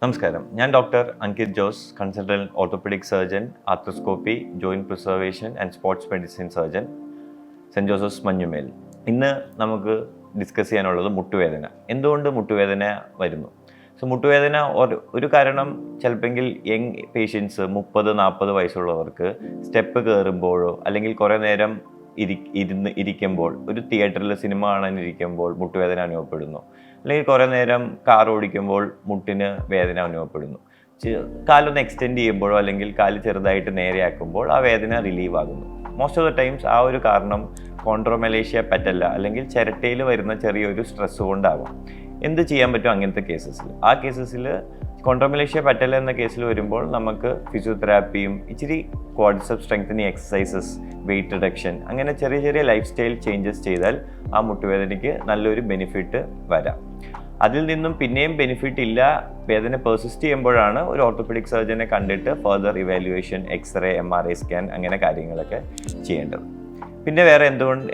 നമസ്കാരം, ഞാൻ doctor Ankit Jose, consultant orthopaedic surgeon, arthroscopy, joint preservation and sports medicine surgeon, Saint Joseph's Manjummel. ഇന്ന് നമുക്ക് ഡിസ്കസ് ചെയ്യാനുള്ളത് മുട്ടുവേദന. എന്തുകൊണ്ട് മുട്ടുവേദന വരുന്നു? മുട്ടുവേദന ഒരു കാരണം ചിലപ്പോൾ യങ് പേഷ്യൻസ് 30-40 വയസ്സുള്ളവർക്ക് സ്റ്റെപ്പ് കയറുമ്പോഴോ അല്ലെങ്കിൽ കുറേ നേരം ഇരിക്കുമ്പോൾ, ഒരു തിയേറ്ററിൽ സിനിമ കാണാനിരിക്കുമ്പോൾ മുട്ടുവേദന അനുഭവപ്പെടുന്നു, അല്ലെങ്കിൽ കുറേ നേരം കാർ ഓടിക്കുമ്പോൾ മുട്ടിന് വേദന അനുഭവപ്പെടുന്നു. കാലൊന്ന് എക്സ്റ്റെൻഡ് ചെയ്യുമ്പോഴോ അല്ലെങ്കിൽ കാല് ചെറുതായിട്ട് നേരെയാക്കുമ്പോൾ ആ വേദന റിലീവ് ആകുന്നു. മോസ്റ്റ് ഓഫ് ദ ടൈംസ് ആ ഒരു കാരണം കോൺട്രോമലേഷ്യ പറ്റല്ല അല്ലെങ്കിൽ ചിരട്ടയിൽ വരുന്ന ചെറിയൊരു സ്ട്രെസ് കൊണ്ടാവാം. എന്ത് ചെയ്യാൻ പറ്റും അങ്ങനത്തെ കേസസിൽ? ആ കേസസിൽ കോൺട്രോമലേഷ്യ പറ്റല്ല എന്ന കേസിൽ വരുമ്പോൾ നമുക്ക് ഫിസിയോതെറാപ്പിയും ഇച്ചിരി quadriceps strengthening exercises, weight reduction, അങ്ങനെ ചെറിയ ചെറിയ ലൈഫ് സ്റ്റൈൽ ചേഞ്ചസ് ചെയ്താൽ ആ മുട്ടുവേദനയ്ക്ക് നല്ലൊരു ബെനിഫിറ്റ് വരാം. അതിൽ നിന്നും പിന്നെയും ബെനിഫിറ്റ് ഇല്ല, വേദന പെർസിസ്റ്റ് ചെയ്യുമ്പോഴാണ് ഒരു ഓർത്തോപെഡിക് സർജനെ കണ്ടിട്ട് further evaluation, X ray, MRI scan, അങ്ങനെ കാര്യങ്ങളൊക്കെ ചെയ്യേണ്ടത്. പിന്നെ വേറെ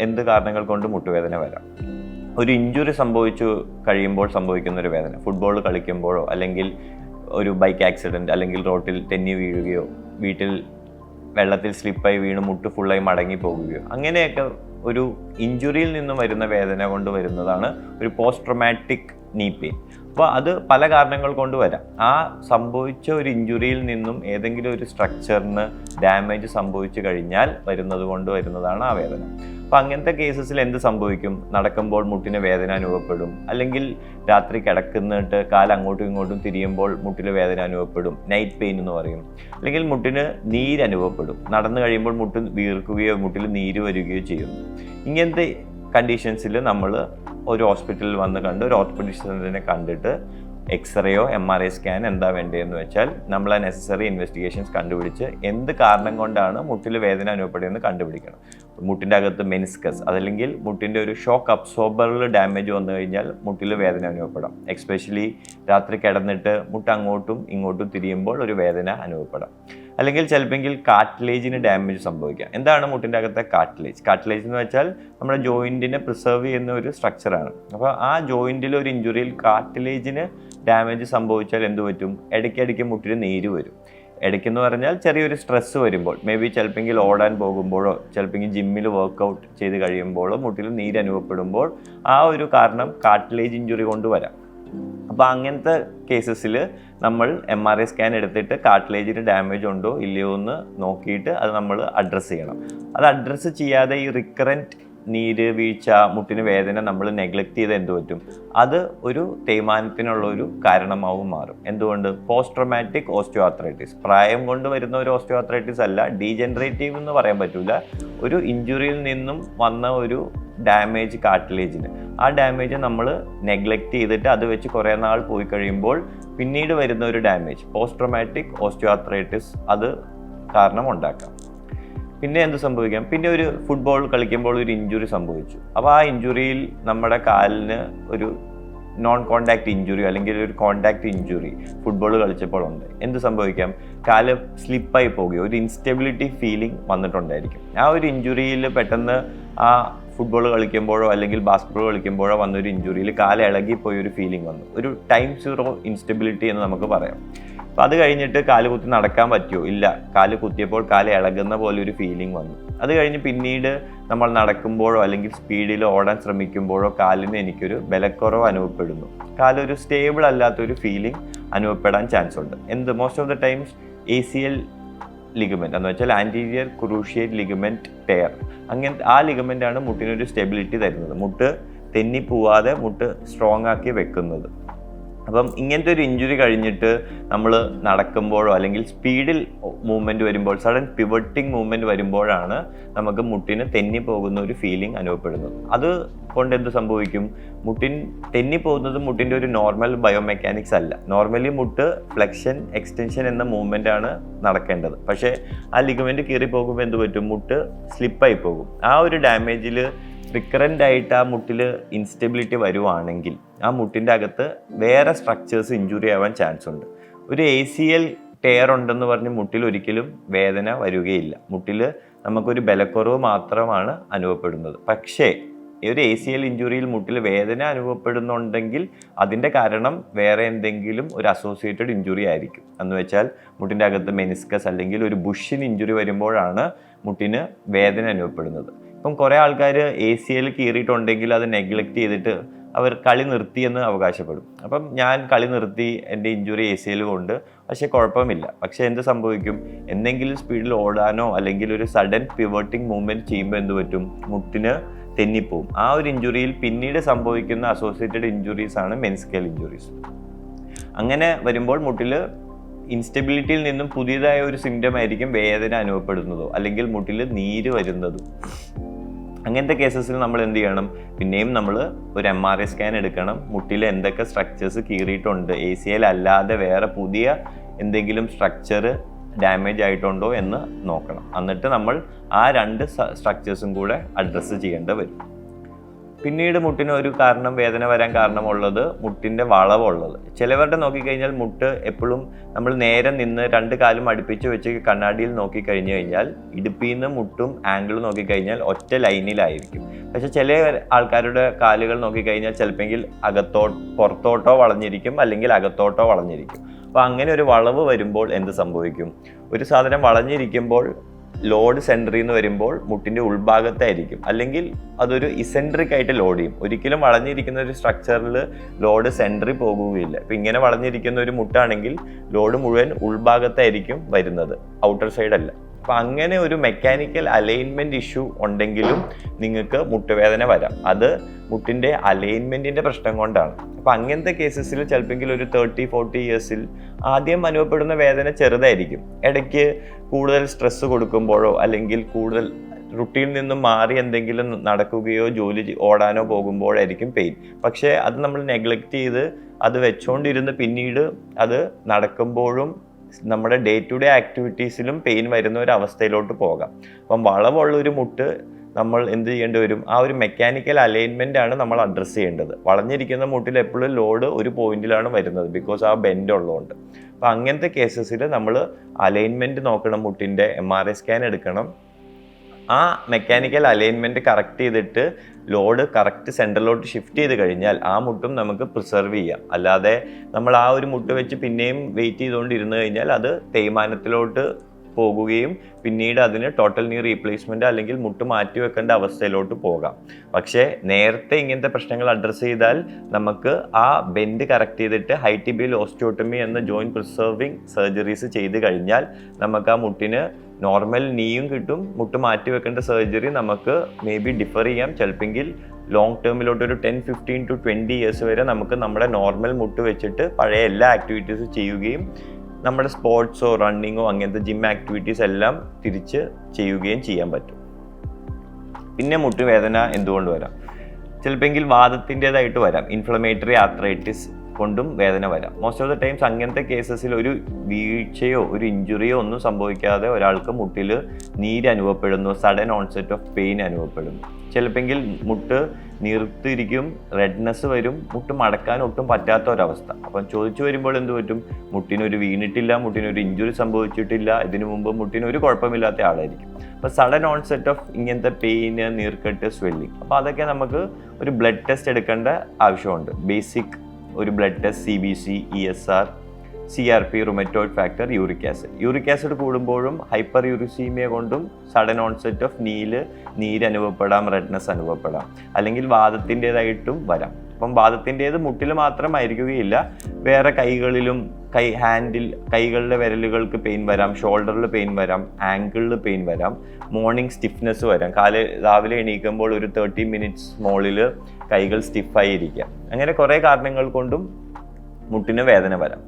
എന്ത് കാരണങ്ങൾ കൊണ്ട് മുട്ടുവേദന വരാം? ഒരു ഇഞ്ചുറി സംഭവിച്ചു കഴിയുമ്പോൾ സംഭവിക്കുന്ന ഒരു വേദന, ഫുട്ബോൾ കളിക്കുമ്പോഴോ അല്ലെങ്കിൽ ഒരു ബൈക്ക് ആക്സിഡൻറ്റ് അല്ലെങ്കിൽ റോട്ടിൽ തെന്നി വീഴുകയോ വീട്ടിൽ വെള്ളത്തിൽ സ്ലിപ്പായി വീണ് മുട്ട് ഫുള്ളായി മടങ്ങി പോകുകയോ, അങ്ങനെയൊക്കെ ഒരു ഇഞ്ചുറിയിൽ നിന്നും വരുന്ന വേദന കൊണ്ട് വരുന്നതാണ് ഒരു പോസ്റ്റ് ട്രോമാറ്റിക് നീ പെയിൻ. അപ്പോൾ അത് പല കാരണങ്ങൾ കൊണ്ട് വരാം. ആ സംഭവിച്ച ഒരു ഇഞ്ചുറിയിൽ നിന്നും ഏതെങ്കിലും ഒരു സ്ട്രക്ചറിന് ഡാമേജ് സംഭവിച്ചു കഴിഞ്ഞാൽ വരുന്നതാണ് ആ വേദന. അപ്പോൾ അങ്ങനത്തെ കേസസിൽ എന്ത് സംഭവിക്കും? നടക്കുമ്പോൾ മുട്ടിന് വേദന അനുഭവപ്പെടും, അല്ലെങ്കിൽ രാത്രി കിടക്കുന്നിട്ട് കാല് അങ്ങോട്ടും ഇങ്ങോട്ടും തിരിയുമ്പോൾ മുട്ടിന് വേദന അനുഭവപ്പെടും, നൈറ്റ് പെയിൻ എന്ന് പറയും. അല്ലെങ്കിൽ മുട്ടിന് നീര് അനുഭവപ്പെടും, നടന്നു കഴിയുമ്പോൾ മുട്ട് വീർക്കുകയോ മുട്ടിൽ നീര് വരികയോ ചെയ്യുന്നു. ഇങ്ങനത്തെ കണ്ടീഷൻസിൽ നമ്മൾ ഒരു ഹോസ്പിറ്റലിൽ വന്ന് കണ്ട് ഒരു ഓർത്തോപെഡിഷനെ കണ്ടിട്ട് എക്സ്റേയോ MRI സ്കാൻ എന്താ വേണ്ടതെന്ന് വെച്ചാൽ നമ്മൾ ആ നെസസറി ഇൻവെസ്റ്റിഗേഷൻസ് കണ്ടുപിടിച്ച് എന്ത് കാരണം കൊണ്ടാണ് മുട്ടിൽ വേദന അനുഭവപ്പെടുന്നത് കണ്ടുപിടിക്കണം. മുട്ടിൻ്റെ അകത്ത് മെനിസ്കസ് അതല്ലെങ്കിൽ മുട്ടിൻ്റെ ഒരു ഷോക്ക് അബ്സോർബറിൽ ഡാമേജ് വന്നു കഴിഞ്ഞാൽ മുട്ടിൽ വേദന അനുഭവപ്പെടാം. എക്സ്പെഷ്യലി രാത്രി കിടന്നിട്ട് മുട്ട് അങ്ങോട്ടും ഇങ്ങോട്ടും തിരിയുമ്പോൾ ഒരു വേദന അനുഭവപ്പെടാം. അല്ലെങ്കിൽ ചിലപ്പോൾ കാർട്ടിലേജിന് ഡാമേജ് സംഭവിക്കാം. എന്താണ് മുട്ടിൻ്റെ അകത്തെ കാർട്ടിലേജ്? കാർട്ടിലേജ് എന്ന് വെച്ചാൽ നമ്മുടെ ജോയിൻറ്റിനെ പ്രിസർവ് ചെയ്യുന്ന ഒരു സ്ട്രക്ചറാണ്. അപ്പോൾ ആ ജോയിൻറ്റിൽ ഒരു ഇഞ്ചുറിയിൽ കാർട്ടിലേജിന് ഡാമേജ് സംഭവിച്ചാൽ എന്ത് പറ്റും? ഇടയ്ക്കിടയ്ക്ക് മുട്ടിന് നീര് വരും. ഇടയ്ക്കെന്ന് പറഞ്ഞാൽ ചെറിയൊരു സ്ട്രെസ്സ് വരുമ്പോൾ, മേ ബി ചിലപ്പോൾ ഓടാൻ പോകുമ്പോഴോ ചിലപ്പോൾ ജിമ്മിൽ വർക്കൗട്ട് ചെയ്ത് കഴിയുമ്പോഴോ മുട്ടിൽ നീര് അനുഭവപ്പെടുമ്പോൾ ആ ഒരു കാരണം കാർട്ടിലേജ് ഇഞ്ചുറി കൊണ്ടുവരാം. അപ്പോൾ അങ്ങനത്തെ കേസസിൽ നമ്മൾ MRI സ്കാൻ എടുത്തിട്ട് കാർട്ടിലേജിന് ഡാമേജ് ഉണ്ടോ ഇല്ലയോ എന്ന് നോക്കിയിട്ട് അത് നമ്മൾ അഡ്രസ്സ് ചെയ്യണം. അത് അഡ്രസ്സ് ചെയ്യാതെ ഈ റിക്കറൻറ്റ് നീര് വീഴ്ച, മുട്ടിന് വേദന നമ്മൾ നെഗ്ലക്റ്റ് ചെയ്ത് എന്ത് പറ്റും? അത് ഒരു തേയ്മാനത്തിനുള്ള ഒരു കാരണമാവും മാറും. എന്തുകൊണ്ട്? Post traumatic osteoarthritis. പ്രായം കൊണ്ട് വരുന്ന ഒരു ഓസ്റ്റിയോആർത്രൈറ്റിസ് അല്ല, ഡീജനറേറ്റീവ് എന്ന് പറയാൻ പറ്റില്ല. ഒരു ഇഞ്ചുറിയിൽ നിന്നും വന്ന ഒരു ഡാമേജ് കാർട്ടിലേജിന്, ആ ഡാമേജ് നമ്മൾ നെഗ്ലക്റ്റ് ചെയ്തിട്ട് അത് വെച്ച് കുറേ നാൾ പോയി കഴിയുമ്പോൾ പിന്നീട് വരുന്ന ഒരു ഡാമേജ് പോസ്റ്റ് ട്രോമാറ്റിക് ഓസ്റ്റിയോആർത്രൈറ്റിസ് അത് കാരണം ഉണ്ടാക്കാം. പിന്നെ എന്ത് സംഭവിക്കാം? പിന്നെ ഒരു ഫുട്ബോൾ കളിക്കുമ്പോൾ ഒരു ഇഞ്ചുറി സംഭവിച്ചു. അപ്പോൾ ആ ഇഞ്ചുറിയിൽ നമ്മുടെ കാലിന് ഒരു നോൺ കോണ്ടാക്ട് ഇഞ്ചുറി അല്ലെങ്കിൽ ഒരു കോണ്ടാക്ട് ഇഞ്ചുറി ഫുട്ബോൾ കളിച്ചപ്പോൾ ഉണ്ട്. എന്ത് സംഭവിക്കാം? കാല് സ്ലിപ്പായി പോവുകയോ ഒരു ഇൻസ്റ്റെബിലിറ്റി ഫീലിംഗ് വന്നിട്ടുണ്ടായിരിക്കും. ആ ഒരു ഇഞ്ചുറിയിൽ പെട്ടെന്ന് ആ ഫുട്ബോൾ കളിക്കുമ്പോഴോ അല്ലെങ്കിൽ ബാസ്കറ്റ്ബോൾ കളിക്കുമ്പോഴോ വന്നൊരു ഇഞ്ചുറിയിൽ കാല് ഇളകിപ്പോയൊരു ഫീലിംഗ് വന്നു. ഒരു ടൈം 0 ഇൻസ്റ്റെബിലിറ്റി എന്ന് നമുക്ക് പറയാം. അപ്പോൾ അത് കഴിഞ്ഞിട്ട് കാല് കുത്തി നടക്കാൻ പറ്റുമോ? ഇല്ല. കാല് കുത്തിയപ്പോൾ കാല് ഇളകുന്ന പോലെ ഒരു ഫീലിംഗ് വന്നു. അത് കഴിഞ്ഞ് പിന്നീട് നമ്മൾ നടക്കുമ്പോഴോ അല്ലെങ്കിൽ സ്പീഡിൽ ഓടാൻ ശ്രമിക്കുമ്പോഴോ കാലിന് എനിക്കൊരു ബലക്കുറവ് അനുഭവപ്പെടുന്നു. കാലൊരു സ്റ്റേബിൾ അല്ലാത്തൊരു ഫീലിംഗ് അനുഭവപ്പെടാൻ ചാൻസ് ഉണ്ട്. Most of the times ACL ligament എന്ന് വെച്ചാൽ ആൻറ്റീരിയർ ക്രൂഷിയേറ്റ് ലിഗമെന്റ് ടെയർ. അങ്ങനത്തെ ആ ലിഗമെൻ്റാണ് മുട്ടിനൊരു സ്റ്റെബിലിറ്റി തരുന്നത്, മുട്ട് തെന്നിപ്പോവാതെ മുട്ട് സ്ട്രോങ് ആക്കി വെക്കുന്നത്. അപ്പം ഇങ്ങനത്തെ ഒരു ഇഞ്ചുറി കഴിഞ്ഞിട്ട് നമ്മൾ നടക്കുമ്പോഴോ അല്ലെങ്കിൽ സ്പീഡിൽ മൂവ്മെൻറ്റ് വരുമ്പോൾ, സഡൻ പിവട്ടിങ് മൂവ്മെൻറ്റ് വരുമ്പോഴാണ് നമുക്ക് മുട്ടിന് തെന്നിപ്പോകുന്ന ഒരു ഫീലിംഗ് അനുഭവപ്പെടുന്നത്. അത് കൊണ്ട് എന്ത് സംഭവിക്കും? തെന്നിപ്പോകുന്നത് മുട്ടിൻ്റെ ഒരു നോർമൽ ബയോമെക്കാനിക്സ് അല്ല. നോർമലി മുട്ട് ഫ്ലെക്ഷൻ എക്സ്റ്റൻഷൻ എന്ന മൂവ്മെൻ്റ് ആണ് നടക്കേണ്ടത്. പക്ഷേ ആ ലിഗമെൻറ്റ് കീറി പോകുമ്പോൾ എന്ത് പറ്റും? മുട്ട് സ്ലിപ്പായി പോകും. ആ ഒരു ഡാമേജിൽ റിക്കറൻ്റ് ആയിട്ട് ആ മുട്ടിൽ ഇൻസ്റ്റെബിലിറ്റി വരുവാണെങ്കിൽ ആ മുട്ടിൻ്റെ അകത്ത് വേറെ സ്ട്രക്ചേഴ്സ് ഇഞ്ചുറി ആവാൻ ചാൻസ് ഉണ്ട്. ഒരു ACL ടയർ ഉണ്ടെന്ന് പറഞ്ഞ് മുട്ടിൽ ഒരിക്കലും വേദന വരികയില്ല. മുട്ടിൽ നമുക്കൊരു ബലക്കുറവ് മാത്രമാണ് അനുഭവപ്പെടുന്നത്. പക്ഷേ ഒരു ACL ഇഞ്ചുറിയിൽ മുട്ടിൽ വേദന അനുഭവപ്പെടുന്നുണ്ടെങ്കിൽ അതിൻ്റെ കാരണം വേറെ എന്തെങ്കിലും ഒരു അസോസിയേറ്റഡ് ഇഞ്ചുറി ആയിരിക്കും. എന്ന് വെച്ചാൽ മുട്ടിൻ്റെ അകത്ത് മെനിസ്കസ് അല്ലെങ്കിൽ ഒരു ബുഷിൻ ഇഞ്ചുറി വരുമ്പോഴാണ് മുട്ടിന് വേദന അനുഭവപ്പെടുന്നത്. ഇപ്പം കുറേ ആൾക്കാർ ACL കീറിയിട്ടുണ്ടെങ്കിൽ അത് നെഗ്ലക്റ്റ് ചെയ്തിട്ട് അവർ കളി നിർത്തിയെന്ന് അവകാശപ്പെടും. അപ്പം ഞാൻ കളി നിർത്തി, എൻ്റെ ഇഞ്ചുറി ACL കൊണ്ട്, പക്ഷേ കുഴപ്പമില്ല. പക്ഷേ എന്ത് സംഭവിക്കും, എന്തെങ്കിലും സ്പീഡിൽ ഓടാനോ അല്ലെങ്കിൽ ഒരു സഡൻ പിവട്ടിങ് മൂവ്മെൻറ്റ് ചെയ്യുമ്പോൾ എന്ത് പറ്റും, മുട്ടിന് തെന്നിപ്പോവും. ആ ഒരു ഇഞ്ചുറിയിൽ പിന്നീട് സംഭവിക്കുന്ന അസോസിയേറ്റഡ് ഇഞ്ചുറീസ് ആണ് മെനിസ്കൽ ഇഞ്ചുറീസ്. അങ്ങനെ വരുമ്പോൾ മുട്ടിൽ ഇൻസ്റ്റബിലിറ്റിയിൽ നിന്നും പുതിയതായ ഒരു സിംറ്റം ആയിരിക്കും വേദന അനുഭവപ്പെടുന്നതോ അല്ലെങ്കിൽ മുട്ടിൽ നീര് വരുന്നതും. അങ്ങനത്തെ കേസസിൽ നമ്മൾ എന്ത് ചെയ്യണം, പിന്നെയും നമ്മൾ ഒരു MRI സ്കാൻ എടുക്കണം. മുട്ടിൽ എന്തൊക്കെ സ്ട്രക്ചേഴ്സ് കീറിയിട്ടുണ്ട്, ACL അല്ലാതെ വേറെ പുതിയ എന്തെങ്കിലും സ്ട്രക്ചർ ഡാമേജ് ആയിട്ടുണ്ടോ എന്ന് നോക്കണം. എന്നിട്ട് നമ്മൾ ആ 2 സ്ട്രക്ചേഴ്സും കൂടെ അഡ്രസ്സ് ചെയ്യേണ്ടി വരും. പിന്നീട് മുട്ടിന് ഒരു കാരണം വേദന വരാൻ കാരണമുള്ളത് മുട്ടിൻ്റെ വളവുള്ളത്. ചിലവരുടെ നോക്കിക്കഴിഞ്ഞാൽ മുട്ട് എപ്പോഴും നമ്മൾ നേരെ നിന്ന് 2 കാലും അടുപ്പിച്ച് വെച്ച് കണ്ണാടിയിൽ നോക്കിക്കഴിഞ്ഞു കഴിഞ്ഞാൽ ഇടുപ്പിൽ നിന്ന് മുട്ടും ആംഗിൾ നോക്കിക്കഴിഞ്ഞാൽ ഒറ്റ ലൈനിലായിരിക്കും. പക്ഷെ ചില ആൾക്കാരുടെ കാലുകൾ നോക്കിക്കഴിഞ്ഞാൽ ചിലപ്പോൾ പുറത്തോട്ടോ വളഞ്ഞിരിക്കും അല്ലെങ്കിൽ അകത്തോട്ടോ വളഞ്ഞിരിക്കും. അപ്പോൾ അങ്ങനെ ഒരു വളവ് വരുമ്പോൾ എന്ത് സംഭവിക്കും, ഒരു സാധനം വളഞ്ഞിരിക്കുമ്പോൾ ലോഡ് സെൻറ്ററിൽ നിന്ന് വരുമ്പോൾ മുട്ടിൻ്റെ ഉൾഭാഗത്തായിരിക്കും, അല്ലെങ്കിൽ അതൊരു ഇസെൻട്രിക് ആയിട്ട് ലോഡ് ചെയ്യും. ഒരിക്കലും വളഞ്ഞിരിക്കുന്ന ഒരു സ്ട്രക്ചറിൽ ലോഡ് സെൻറ്ററിൽ പോകുകയില്ല. ഇപ്പം ഇങ്ങനെ വളഞ്ഞിരിക്കുന്ന ഒരു മുട്ടാണെങ്കിൽ ലോഡ് മുഴുവൻ ഉൾഭാഗത്തായിരിക്കും വരുന്നത്, ഔട്ടർ സൈഡ് അല്ല. അപ്പം അങ്ങനെ ഒരു മെക്കാനിക്കൽ അലൈൻമെൻറ്റ് ഇഷ്യൂ ഉണ്ടെങ്കിലും നിങ്ങൾക്ക് മുട്ടുവേദന വരാം. അത് മുട്ടിൻ്റെ അലൈൻമെൻറ്റിൻ്റെ പ്രശ്നം കൊണ്ടാണ്. അപ്പം അങ്ങനത്തെ കേസസിൽ ചിലപ്പോൾ ഒരു 30-40 ഇയേഴ്സിൽ ആദ്യം അനുഭവപ്പെടുന്ന വേദന ചെറുതായിരിക്കും. ഇടയ്ക്ക് കൂടുതൽ സ്ട്രെസ്സ് കൊടുക്കുമ്പോഴോ അല്ലെങ്കിൽ കൂടുതൽ റുട്ടീനിൽ നിന്നും മാറി എന്തെങ്കിലും നടക്കുകയോ ഓടാനോ പോകുമ്പോഴായിരിക്കും പെയിൻ. പക്ഷേ അത് നമ്മൾ നെഗ്ലക്റ്റ് ചെയ്ത് അത് വെച്ചുകൊണ്ടിരുന്ന് പിന്നീട് അത് നടക്കുമ്പോഴും നമ്മുടെ ഡേ ടു ഡേ ആക്ടിവിറ്റീസിലും പെയിൻ വരുന്ന ഒരു അവസ്ഥയിലോട്ട് പോകാം. അപ്പം വളവുള്ളൊരു മുട്ട് നമ്മൾ എന്ത് ചെയ്യേണ്ടി വരും, ആ ഒരു മെക്കാനിക്കൽ അലൈൻമെൻ്റ് ആണ് നമ്മൾ അഡ്രസ്സ് ചെയ്യേണ്ടത്. വളഞ്ഞിരിക്കുന്ന മുട്ടിൽ എപ്പോഴും ലോഡ് ഒരു പോയിന്റിലാണ് വരുന്നത്, ബിക്കോസ് ആ ബെൻഡ് ഉള്ളതുകൊണ്ട്. അപ്പം അങ്ങനത്തെ കേസസിൽ നമ്മൾ അലൈൻമെൻറ്റ് നോക്കണം, മുട്ടിൻ്റെ MRI സ്കാൻ എടുക്കണം. ആ മെക്കാനിക്കൽ അലൈൻമെൻറ്റ് കറക്റ്റ് ചെയ്തിട്ട് ലോഡ് കറക്റ്റ് സെൻറ്ററിലോട്ട് ഷിഫ്റ്റ് ചെയ്ത് കഴിഞ്ഞാൽ ആ മുട്ടും നമുക്ക് പ്രിസർവ് ചെയ്യാം. അല്ലാതെ നമ്മൾ ആ ഒരു മുട്ട് വെച്ച് പിന്നെയും വെയിറ്റ് ചെയ്തുകൊണ്ടിരുന്നു കഴിഞ്ഞാൽ അത് തേയ്മാനത്തിലോട്ട് പോകുകയും പിന്നീട് അതിന് ടോട്ടൽ നീ റീപ്ലേസ്മെൻറ്റ് അല്ലെങ്കിൽ മുട്ട് മാറ്റി വെക്കേണ്ട അവസ്ഥയിലോട്ട് പോകാം. പക്ഷേ നേരത്തെ ഇങ്ങനത്തെ പ്രശ്നങ്ങൾ അഡ്രസ്സ് ചെയ്താൽ നമുക്ക് ആ ബെൻഡ് കറക്റ്റ് ചെയ്തിട്ട് ഹൈ ടിബിയൽ ഓസ്റ്റിയോട്ടമി എന്ന ജോയിൻറ്റ് പ്രിസർവിങ് സർജറീസ് ചെയ്ത് കഴിഞ്ഞാൽ നമുക്ക് ആ മുട്ടിന് നോർമൽ നീയും കിട്ടും. മുട്ട് മാറ്റി വെക്കേണ്ട സർജറി നമുക്ക് മേ ബി ഡിഫർ ചെയ്യാം. ചിലപ്പോൾ ലോങ് ടേമിലോട്ട് ഒരു 10-15 to 20 ഇയേഴ്സ് വരെ നമുക്ക് നമ്മുടെ നോർമൽ മുട്ട് വെച്ചിട്ട് പഴയ എല്ലാ ആക്ടിവിറ്റീസും ചെയ്യുകയും നമ്മുടെ സ്പോർട്സോ റണ്ണിങ്ങോ അങ്ങനത്തെ ജിം ആക്ടിവിറ്റീസ് എല്ലാം തിരിച്ച് ചെയ്യുകയും ചെയ്യാൻ പറ്റും. പിന്നെ മുട്ടുവേദന എന്തുകൊണ്ട് വരാം, ചിലപ്പോൾ വാദത്തിൻ്റെതായിട്ട് വരാം, ഇൻഫ്ലമേറ്ററി ആർത്രൈറ്റിസ് കൊണ്ടും വേദന വരാം. മോസ്റ്റ് ഓഫ് ദ ടൈംസ് അങ്ങനത്തെ കേസസിൽ ഒരു വീഴ്ചയോ ഒരു ഇഞ്ചുറിയോ ഒന്നും സംഭവിക്കാതെ ഒരാൾക്ക് മുട്ടിൽ നീര് അനുഭവപ്പെടുന്നു, സഡൻ ഓൺസെറ്റ് ഓഫ് പെയിൻ അനുഭവപ്പെടുന്നു. ചിലപ്പോൾ മുട്ട് നീർത്തിരിക്കും, റെഡ്നെസ് വരും, മുട്ട് മടക്കാൻ ഒട്ടും പറ്റാത്ത ഒരവസ്ഥ. അപ്പം ചോദിച്ചു വരുമ്പോൾ എന്ത് പറ്റും, മുട്ടിനൊരു വീണിട്ടില്ല, മുട്ടിനൊരു ഇഞ്ചുറി സംഭവിച്ചിട്ടില്ല, ഇതിനു മുമ്പ് മുട്ടിനൊരു കുഴപ്പമില്ലാത്ത ആളായിരിക്കും. അപ്പോൾ സഡൻ ഓൺസെറ്റ് ഓഫ് ഇങ്ങനത്തെ പെയിന്, നീർക്കെട്ട്, സ്വെല്ലിങ്. അപ്പോൾ അതൊക്കെ നമുക്ക് ഒരു ബ്ലഡ് ടെസ്റ്റ് എടുക്കേണ്ട ആവശ്യമുണ്ട്. ബേസിക് ഒരു blood test CBC, ESR, CRP, rheumatoid factor, uric acid കൂടുമ്പോഴും ഹൈപ്പർ യൂറിസീമിയ കൊണ്ടും സഡൻ ഓൺസെറ്റ് ഓഫ് നീര് അനുഭവപ്പെടാം, റെഡ്നെസ് അനുഭവപ്പെടാം, അല്ലെങ്കിൽ വാദത്തിൻ്റെതായിട്ടും വരാം. അപ്പം വാദത്തിൻ്റേത് മുട്ടിൽ മാത്രമായിരിക്കുകയില്ല, വേറെ കൈകളിലും കൈകളുടെ വിരലുകൾക്ക് പെയിൻ വരാം, ഷോൾഡറിൽ പെയിൻ വരാം, ആങ്കിളിൽ പെയിൻ വരാം, മോർണിംഗ് സ്റ്റിഫ്നെസ് വരാം. രാവിലെ എണീക്കുമ്പോൾ ഒരു 30 minutes മുകളിൽ കൈകൾ സ്റ്റിഫായി ഇരിക്കാം. അങ്ങനെ കുറേ കാരണങ്ങൾ കൊണ്ടും മുട്ടിന് വേദന വരാം.